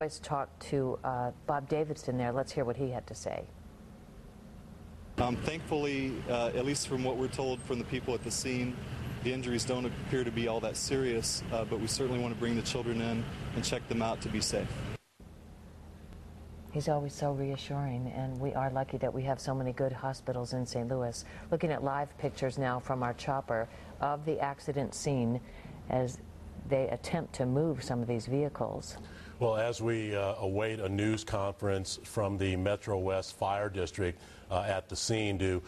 Let's talk to Bob Davidson there. Let's hear what he had to say. Thankfully, at least from what we're told from the people at the scene, the injuries don't appear to be all that serious, but we certainly want to bring the children in and check them out to be safe. He's always so reassuring, and we are lucky that we have so many good hospitals in St. Louis. Looking at live pictures now from our chopper of the accident scene as they attempt to move some of these vehicles. Well, as we await a news conference from the Metro West Fire District at the scene to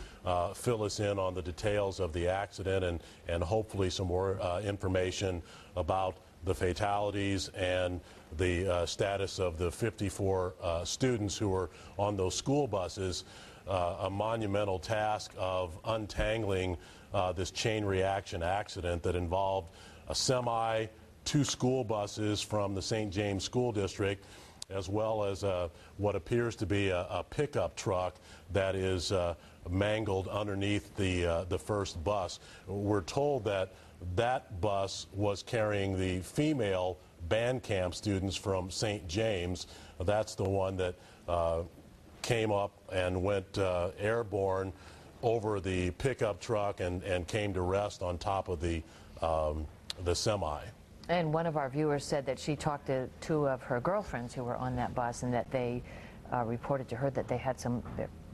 fill us in on the details of the accident and hopefully some more information about the fatalities and the status of the 54 students who were on those school buses, a monumental task of untangling this chain reaction accident that involved a semi, 2 school buses from the St. James School District, as well as what appears to be a pickup truck that is mangled underneath the first bus. We're told that that bus was carrying the female band camp students from St. James. That's the one that came up and went airborne over the pickup truck and came to rest on top of the semi. And one of our viewers said that she talked to 2 of her girlfriends who were on that bus, and that they reported to her that they had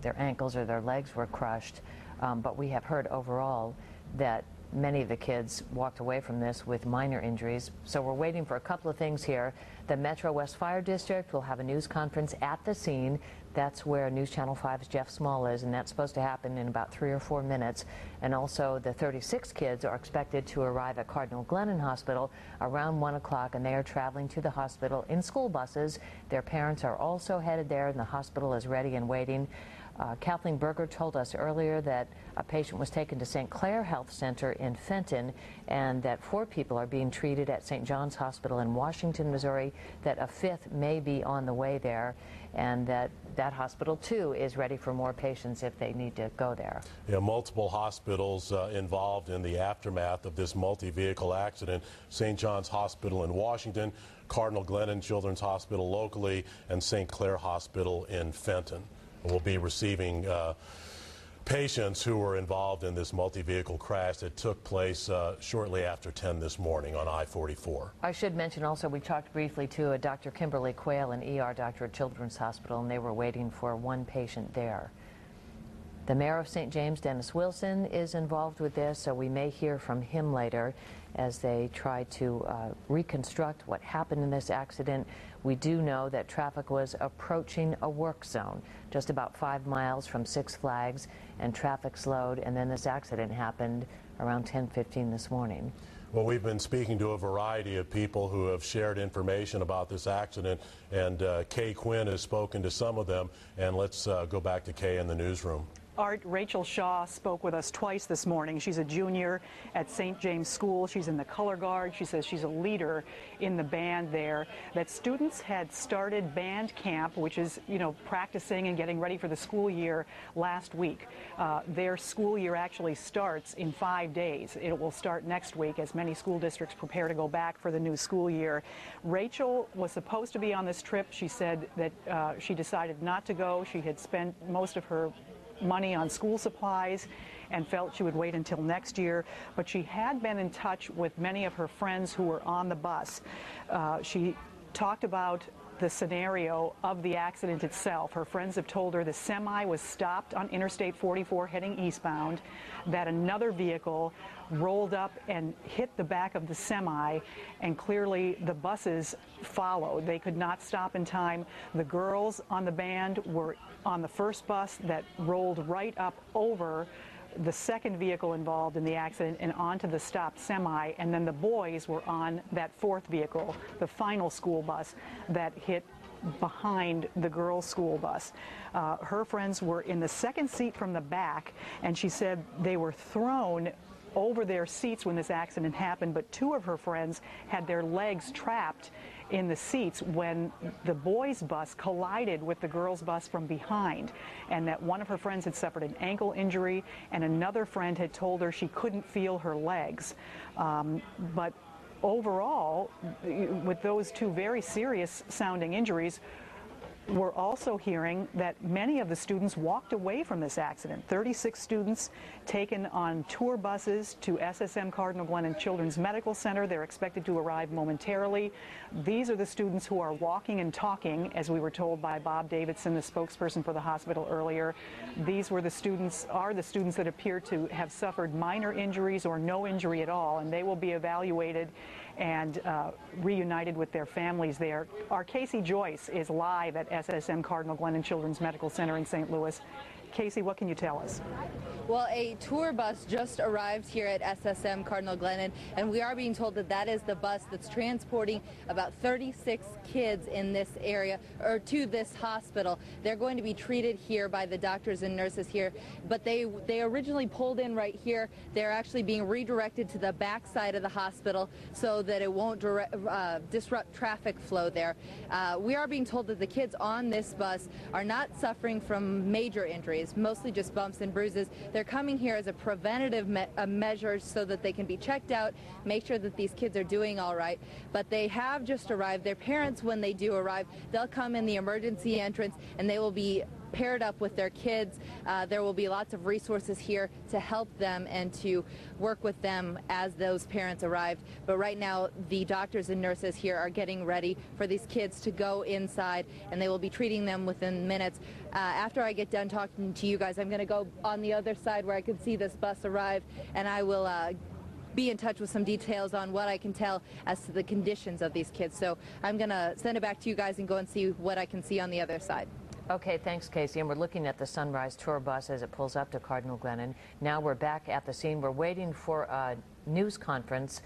their ankles or their legs were crushed. But we have heard overall that many of the kids walked away from this with minor injuries. So we're waiting for a couple of things here. The Metro West Fire District will have a news conference at the scene. That's where News Channel 5's Jeff Small is, and that's supposed to happen in about 3 or 4 minutes. And also the 36 kids are expected to arrive at Cardinal Glennon Hospital around 1 o'clock, and they are traveling to the hospital in school buses. Their parents are also headed there, and the hospital is ready and waiting. Kathleen Berger told us earlier that a patient was taken to St. Clair Health Center in Fenton, and that 4 people are being treated at St. John's Hospital in Washington, Missouri, that a 5th may be on the way there, and that hospital too is ready for more patients if they need to go there. Yeah, multiple hospitals involved in the aftermath of this multi-vehicle accident. St. John's Hospital in Washington, Cardinal Glennon Children's Hospital locally, and St. Clair Hospital in Fenton. We'll be receiving patients who were involved in this multi-vehicle crash that took place shortly after 10 this morning on I-44. I should mention also we talked briefly to Dr. Kimberly Quayle, an ER doctor at Children's Hospital, and they were waiting for 1 patient there. The mayor of St. James, Dennis Wilson, is involved with this, so we may hear from him later as they try to reconstruct what happened in this accident. We do know that traffic was approaching a work zone just about 5 miles from Six Flags, and traffic slowed, and then this accident happened around 10:15 this morning. Well, we've been speaking to a variety of people who have shared information about this accident, and Kay Quinn has spoken to some of them, and let's go back to Kay in the newsroom. Art, Rachel Shaw spoke with us twice this morning. She's a junior at St. James School. She's in the color guard. She says she's a leader in the band there. That students had started band camp, which is, practicing and getting ready for the school year last week. Their school year actually starts in 5 days. It will start next week as many school districts prepare to go back for the new school year. Rachel was supposed to be on this trip. She said that she decided not to go. She had spent most of her money on school supplies and felt she would wait until next year, but she had been in touch with many of her friends who were on the bus. She talked about the scenario of the accident itself. Her friends have told her the semi was stopped on Interstate 44 heading eastbound, that another vehicle rolled up and hit the back of the semi, and clearly the buses followed. They could not stop in time. The girls on the band were on the first bus that rolled right up over the second vehicle involved in the accident and onto the stopped semi, and then the boys were on that 4th vehicle, the final school bus that hit behind the girls' school bus. Her friends were in the second seat from the back, and she said they were thrown over their seats when this accident happened, but 2 of her friends had their legs trapped in the seats when the boys' bus collided with the girls' bus from behind, and that one of her friends had suffered an ankle injury, and another friend had told her she couldn't feel her legs. But overall, with those two very serious sounding injuries, we're also hearing that many of the students walked away from this accident. 36 students taken on tour buses to SSM Cardinal Glennon Children's Medical Center. They're expected to arrive momentarily. These are the students who are walking and talking, as we were told by Bob Davidson, the spokesperson for the hospital earlier. These were the students, that appear to have suffered minor injuries or no injury at all, and they will be evaluated and reunited with their families there. Our Casey Joyce is live at SSM Cardinal Glennon Children's Medical Center in St. Louis. Casey, what can you tell us? Well, a tour bus just arrived here at SSM Cardinal Glennon, and we are being told that that is the bus that's transporting about 36 kids in this area, or to this hospital. They're going to be treated here by the doctors and nurses here, but they originally pulled in right here. They're actually being redirected to the back side of the hospital so that it won't disrupt traffic flow there. We are being told that the kids on this bus are not suffering from major injuries, mostly just bumps and bruises. They're coming here as a preventative measure so that they can be checked out, make sure that these kids are doing all right. But they have just arrived. Their parents, when they do arrive, they'll come in the emergency entrance and they will be paired up with their kids. There will be lots of resources here to help them and to work with them as those parents arrived. But right now, the doctors and nurses here are getting ready for these kids to go inside, and they will be treating them within minutes. After I get done talking to you guys, I'm going to go on the other side where I can see this bus arrive, and I will be in touch with some details on what I can tell as to the conditions of these kids. So I'm going to send it back to you guys and go and see what I can see on the other side. Okay, thanks, Casey. And we're looking at the Sunrise tour bus as it pulls up to Cardinal Glennon. Now we're back at the scene. We're waiting for a news conference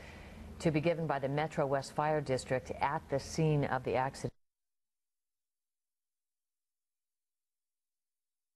to be given by the Metro West Fire District at the scene of the accident.